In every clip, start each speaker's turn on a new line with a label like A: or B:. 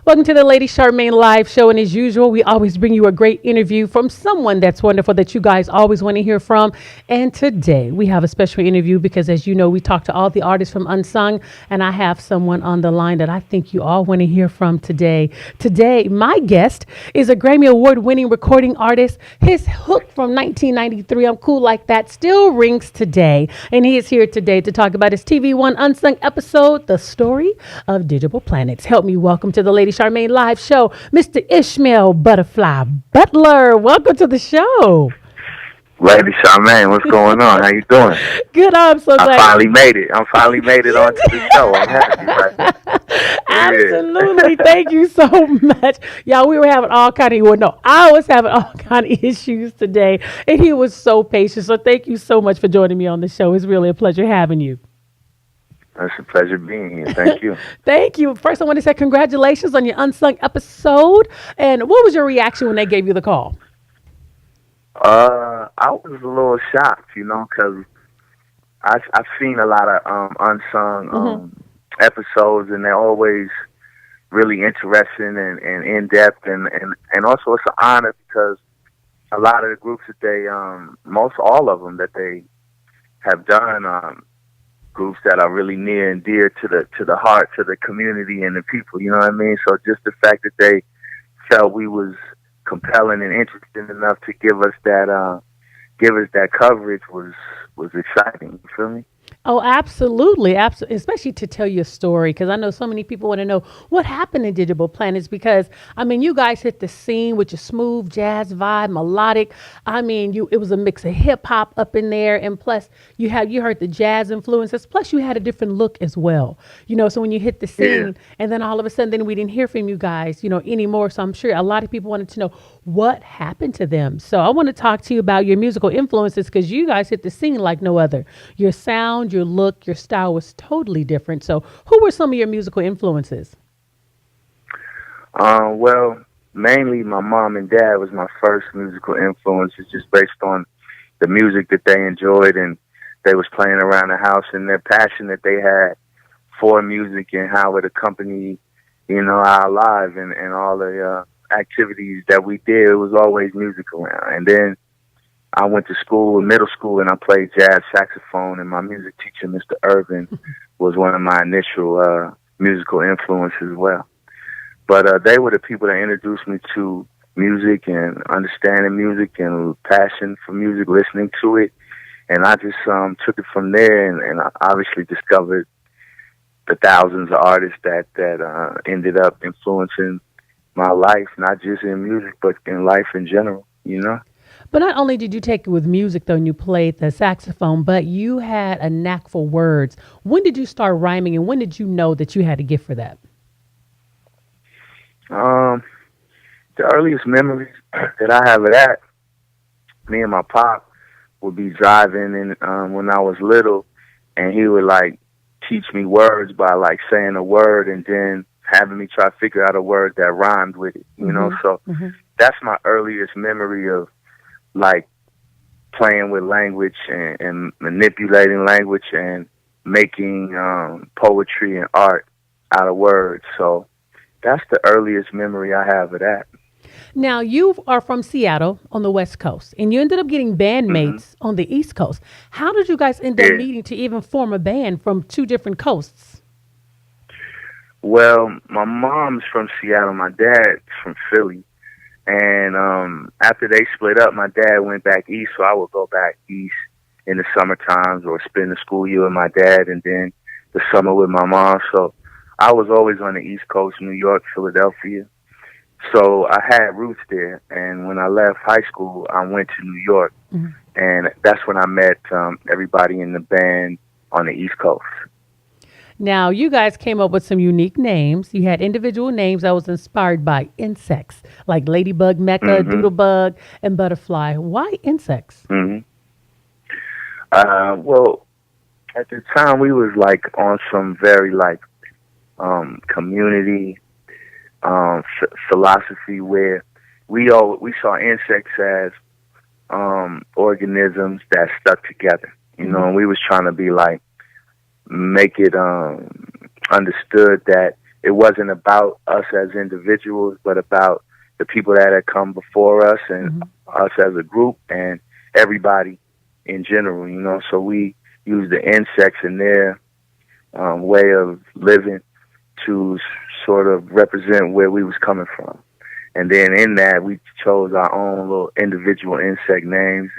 A: Welcome to the Lady Charmaine live show. And as usual, we always bring you a great interview from someone that's wonderful that you guys always want to hear from. And today we have a special interview because, as you know, we talk to all the artists from Unsung. And I have someone on the line that I think you all want to hear from today. Today, my guest is a Grammy Award winning recording artist. His hook from 1993, I'm Cool Like That, still rings today. And he is here today to talk about his TV One Unsung episode, The Story of Digital Planets. Help me welcome to the Lady Charmaine live show, Mr. Ishmael Butterfly Butler. Welcome to the show.
B: Lady Charmaine, what's going on? How you doing?
A: Good. I'm so glad.
B: I finally made it. I finally made it onto the show. I'm happy right now.
A: Absolutely. Thank you so much. Y'all, we were having all kind of, well, no, I was having all kind of issues today, and he was so patient. So thank you so much for joining me on the show. It's really a pleasure having you.
B: It's a pleasure being here. Thank you.
A: Thank you. First, I want to say congratulations on your Unsung episode. And what was your reaction when they gave you the call?
B: I was a little shocked, because I've seen a lot of unsung episodes, and they're always really interesting and in depth, and also it's an honor because a lot of the groups that they, most all of them that they have done. Groups that are really near and dear to the heart, to the community and the people. You know what I mean? So just the fact that they felt we was compelling and interesting enough to give us that coverage was exciting. You feel me?
A: Oh, absolutely. Absolutely. Especially to tell your story, because I know so many people want to know what happened in Digital Planets because, I mean, you guys hit the scene with your smooth jazz vibe, melodic. I mean, it was a mix of hip hop up in there. And plus, you heard the jazz influences. Plus, you had a different look as well. So when you hit the scene and then all of a sudden then we didn't hear from you guys, anymore. So I'm sure a lot of people wanted to know what happened to them. So I want to talk to you about your musical influences because you guys hit the scene like no other. Your sound, your look, your style was totally different. So who were some of your musical influences?
B: Well, mainly my mom and dad was my first musical influences, just based on the music that they enjoyed and they was playing around the house and their passion that they had for music and how it accompanied, our lives and all the activities that we did. It was always music around. And then I went to school, middle school, and I played jazz saxophone, and my music teacher, Mr. Irvin, was one of my initial musical influences as well. But they were the people that introduced me to music and understanding music and passion for music, listening to it. And I just took it from there and I obviously discovered the thousands of artists that ended up influencing my life, not just in music, but in life in general,
A: But not only did you take it with music, though, and you played the saxophone, but you had a knack for words. When did you start rhyming, and when did you know that you had a gift for that?
B: The earliest memories that I have of that, me and my pop would be driving when I was little, and he would teach me words by saying a word and then having me try to figure out a word that rhymed with it, So that's my earliest memory of playing with language and manipulating language and making poetry and art out of words. So that's the earliest memory I have of that.
A: Now, you are from Seattle on the West Coast, and you ended up getting bandmates on the East Coast. How did you guys end up meeting to even form a band from two different coasts?
B: Well, my mom's from Seattle. My dad's from Philly. And after they split up, my dad went back east, so I would go back east in the summer times or spend the school year with my dad and then the summer with my mom. So I was always on the East Coast, New York, Philadelphia. So I had roots there. And when I left high school, I went to New York. And that's when I met everybody in the band on the East Coast.
A: Now, you guys came up with some unique names. You had individual names that was inspired by insects, like ladybug, mecca, doodlebug, and butterfly. Why insects?
B: Well, at the time we was on some very community philosophy where we saw insects as organisms that stuck together, and we was trying to be make it understood that it wasn't about us as individuals, but about the people that had come before us and us as a group and everybody in general, you know. So we used the insects in their way of living to sort of represent where we was coming from. And then in that, we chose our own little individual insect names,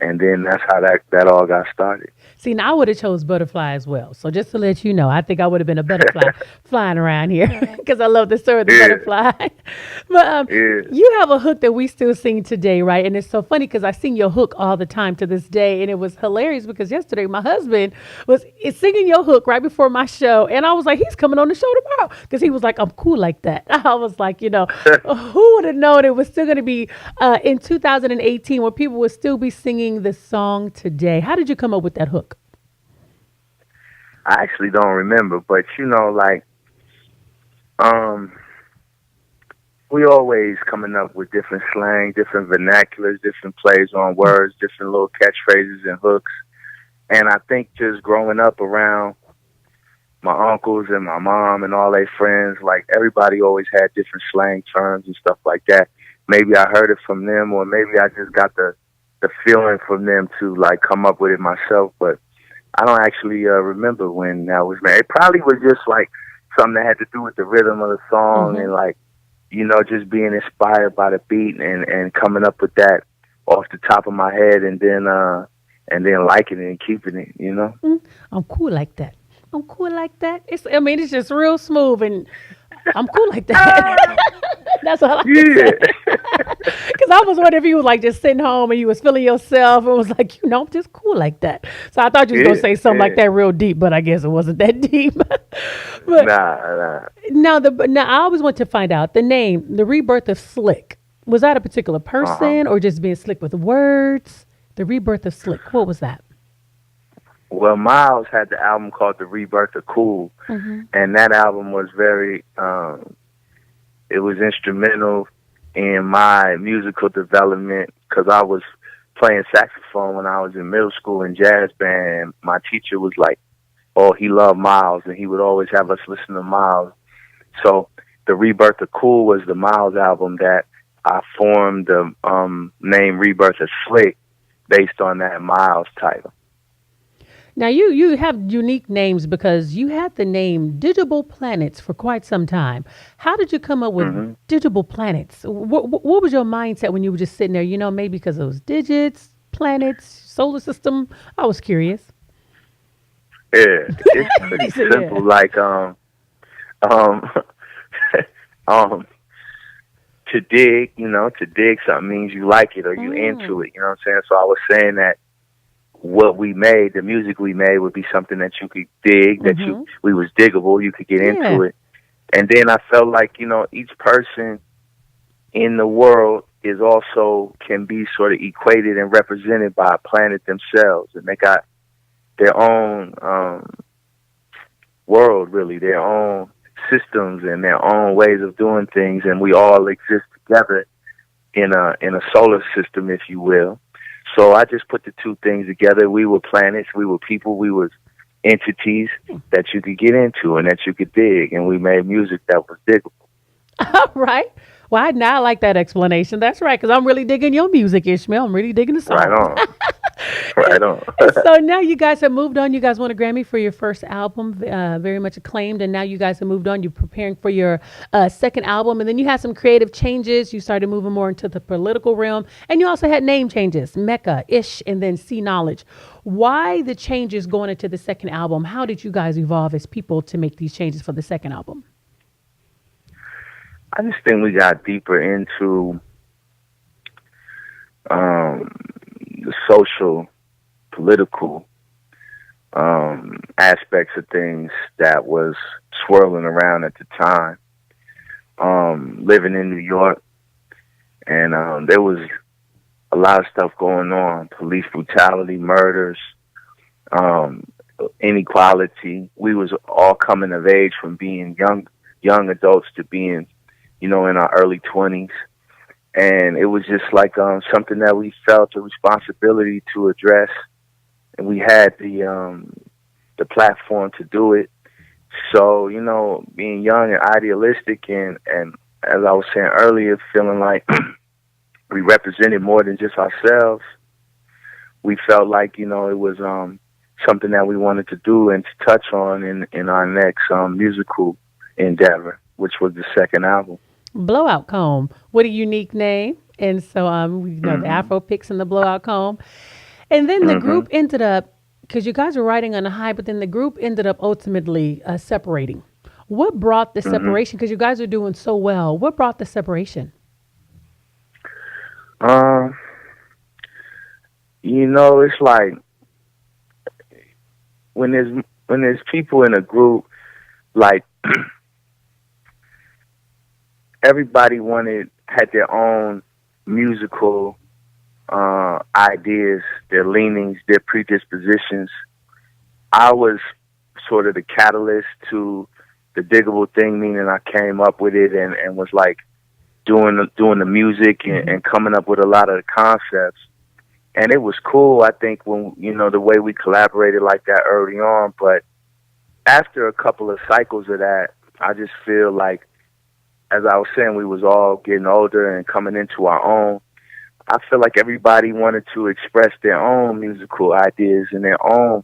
B: and then that's how that all got started.
A: See, now I would have chose butterfly as well. So just to let you know, I think I would have been a butterfly flying around here because I love the story of the butterfly. But you have a hook that we still sing today, right? And it's so funny because I sing your hook all the time to this day. And it was hilarious because yesterday my husband was singing your hook right before my show. And I was like, he's coming on the show tomorrow because he was like, I'm cool like that. I was like, you know, who would have known it was still going to be in 2018 where people would still be singing the song today. How did you come up with that hook?
B: I actually don't remember, but you know, like, we always coming up with different slang, different vernaculars, different plays on words, different little catchphrases and hooks. And I think just growing up around my uncles and my mom and all their friends, like everybody always had different slang terms and stuff like that. Maybe I heard it from them, or maybe I just got the feeling from them to like come up with it myself, but I don't actually remember when that was made. It probably was just like something that had to do with the rhythm of the song and like, you know, just being inspired by the beat and coming up with that off the top of my head and then liking it and keeping it, you know?
A: I'm cool like that. I'm cool like that. It's just real smooth and I'm cool like that. That's all I can say. Because I was wondering if you was like just sitting home and you was feeling yourself and was like, you know, I'm just cool like that. So I thought you was going to say something like that real deep, but I guess it wasn't that deep. But
B: nah.
A: Now, I always want to find out the name, the rebirth of Slick. Was that a particular person or just being slick with words? The rebirth of Slick. What was that?
B: Well, Miles had the album called The Rebirth of Cool, and that album was very, it was instrumental in my musical development because I was playing saxophone when I was in middle school in jazz band. My teacher was like, oh, he loved Miles, and he would always have us listen to Miles. So The Rebirth of Cool was the Miles album that I formed the name Rebirth of Slick based on that Miles title.
A: Now, you have unique names because you had the name Digable Planets for quite some time. How did you come up with Digable Planets? What was your mindset when you were just sitting there? You know, maybe because it was digits, planets, solar system. I was curious.
B: Yeah, it's pretty simple. Like, to dig, you know, to dig something means you like it or you into it. You know what I'm saying? So I was saying that what we made, the music we made, would be something that you could dig, that we was diggable, you could get into it. And then I felt like, you know, each person in the world is also can be sort of equated and represented by a planet themselves, and they got their own world, really, their own systems and their own ways of doing things, and we all exist together in a solar system, if you will. So I just put the two things together. We were planets, we were people, we were entities that you could get into and that you could dig, and we made music that was diggable.
A: All right. Well, now I like that explanation. That's right, because I'm really digging your music, Ishmael. I'm really digging the song.
B: Right on. Right on.
A: So now you guys have moved on. You guys won a Grammy for your first album, very much acclaimed. And now you guys have moved on. You're preparing for your second album. And then you had some creative changes. You started moving more into the political realm. And you also had name changes, Mecca, Ish, and then See Knowledge. Why the changes going into the second album? How did you guys evolve as people to make these changes for the second album?
B: I just think we got deeper into the social, political aspects of things that was swirling around at the time. Living in New York, and there was a lot of stuff going on: police brutality, murders, inequality. We was all coming of age from being young adults to being, you know, in our early 20s. And it was just like something that we felt a responsibility to address, and we had the platform to do it. So, being young and idealistic and as I was saying earlier, feeling like we represented more than just ourselves, we felt like, it was something that we wanted to do and to touch on in our next musical endeavor, which was the second album.
A: Blowout Comb. What a unique name. And so, the Afro picks and the Blowout Comb. And then the group ended up, because you guys were riding on a high, but then the group ended up ultimately separating. What brought the separation? Because you guys are doing so well. What brought the separation?
B: It's like when there's people in a group, like everybody had their own musical ideas, their leanings, their predispositions. I was sort of the catalyst to the DIGABLE thing, meaning I came up with it and was like doing the music and coming up with a lot of the concepts. And it was cool, I think, when, the way we collaborated like that early on. But after a couple of cycles of that, I just feel like, as I was saying, we was all getting older and coming into our own. I feel like everybody wanted to express their own musical ideas and their own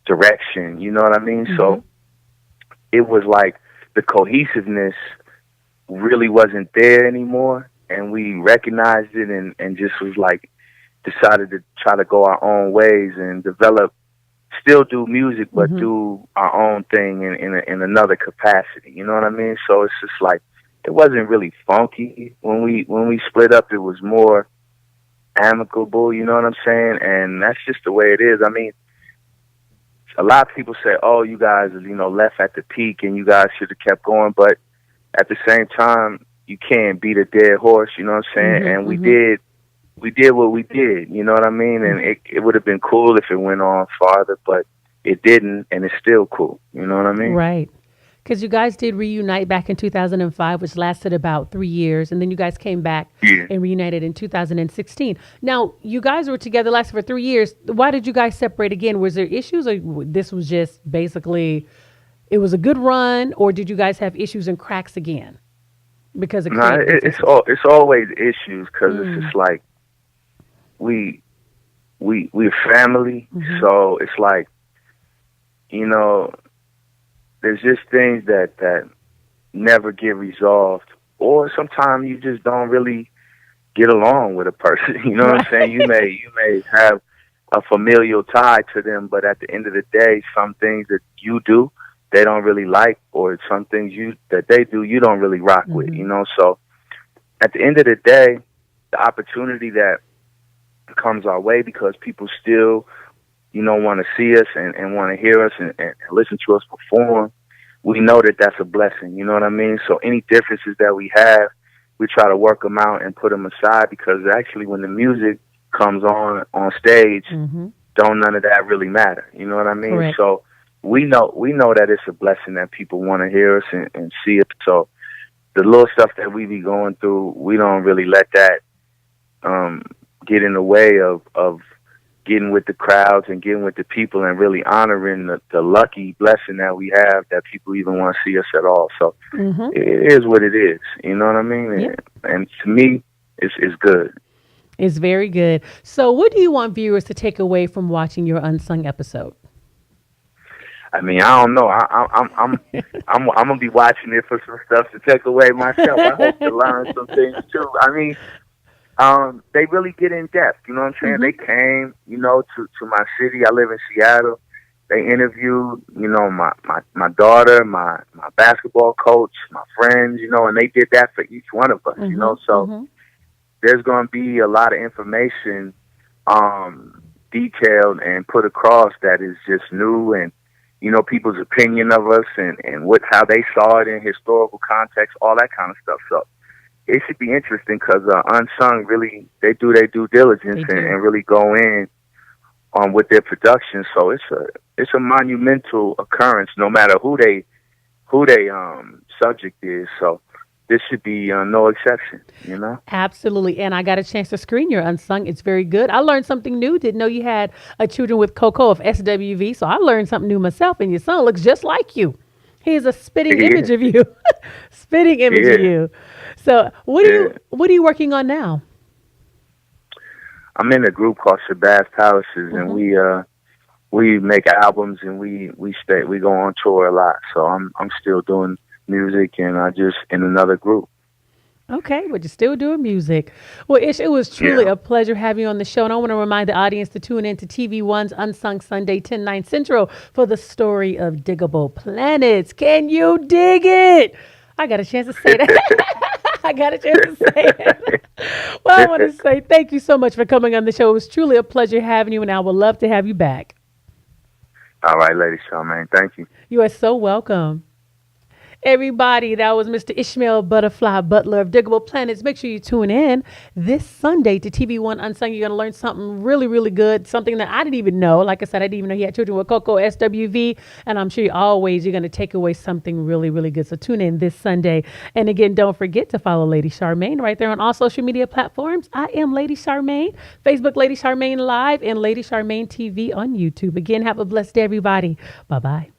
B: direction. You know what I mean? So it was like the cohesiveness really wasn't there anymore. And we recognized it and just was like, decided to try to go our own ways and still do music, but do our own thing in another capacity. You know what I mean? So it's just like, it wasn't really funky when we split up. It was more amicable. You know what I'm saying? And that's just the way it is. I mean, a lot of people say, "Oh, you guys, left at the peak, and you guys should have kept going." But at the same time, you can't beat a dead horse. You know what I'm saying? And we did what we did. You know what I mean? And it would have been cool if it went on farther, but it didn't, and it's still cool. You know what I mean?
A: Right. Because you guys did reunite back in 2005, which lasted about 3 years. And then you guys came back and reunited in 2016. Now, you guys were together, lasted for 3 years. Why did you guys separate again? Was there issues, or this was just basically, it was a good run, or did you guys have issues and cracks again? Because of
B: it's always issues, because it's just like, we're family. So it's like, there's just things that never get resolved, or sometimes you just don't really get along with a person. You know what I'm saying? You may have a familial tie to them, but at the end of the day, some things that you do, they don't really like, or some things that they do, you don't really rock with. So at the end of the day, the opportunity that comes our way, because people still want to see us and want to hear us and listen to us perform, we know that that's a blessing. You know what I mean? So any differences that we have, we try to work them out and put them aside, because actually when the music comes on stage, don't none of that really matter. You know what I mean?
A: Correct.
B: So we know that it's a blessing that people want to hear us and see us. So the little stuff that we be going through, we don't really let that get in the way of getting with the crowds and getting with the people and really honoring the lucky blessing that we have, that people even want to see us at all. So it is what it is. You know what I mean?
A: Yep.
B: And to me, it's good.
A: It's very good. So what do you want viewers to take away from watching your Unsung episode?
B: I mean, I don't know. I'm gonna be watching it for some stuff to take away myself. I hope to learn some things too. I mean, they really get in depth. You know what I'm saying? They came, to my city. I live in Seattle. They interviewed, my daughter, my basketball coach, my friends, and they did that for each one of us, So there's going to be a lot of information detailed and put across that is just new, and, people's opinion of us and how they saw it in historical context, all that kind of stuff. So it should be interesting, because Unsung really, they do their due diligence and really go in with their production. So it's a monumental occurrence, no matter who they subject is. So this should be no exception, you know?
A: Absolutely. And I got a chance to screen your Unsung. It's very good. I learned something new. Didn't know you had a children with Coco of SWV. So I learned something new myself. And your son looks just like you. He is a spitting image of you. Spitting image of
B: Yeah.
A: you. So
B: Yeah.
A: what are you working on now?
B: I'm in a group called Shabazz Palaces, and
A: Hmm.
B: we make albums, and we go on tour a lot. So I'm still doing music, and I just in another group.
A: Okay, but you're still doing music. Well, Ish, it was truly
B: Yeah.
A: a pleasure having you on the show. And I want to remind the audience to tune in to TV1's Unsung Sunday, 10/9 Central, for the story of Digable Planets. Can you dig it? I got a chance to say that. I got a chance to say it. Well, I want to say thank you so much for coming on the show. It was truly a pleasure having you, and I would love to have you back.
B: All right, Lady Charmaine. Thank you.
A: You are so welcome. Everybody, that was Mr. Ishmael Butterfly Butler of Digable Planets. Make sure you tune in this Sunday to TV1 Unsung. You're going to learn something really, really good, something that I didn't even know. Like I said, I didn't even know he had children with Coco SWV, and I'm sure you're going to take away something really, really good. So tune in this Sunday. And again, don't forget to follow Lady Charmaine right there on all social media platforms. I am Lady Charmaine, Facebook Lady Charmaine Live, and Lady Charmaine TV on YouTube. Again, have a blessed day, everybody. Bye-bye.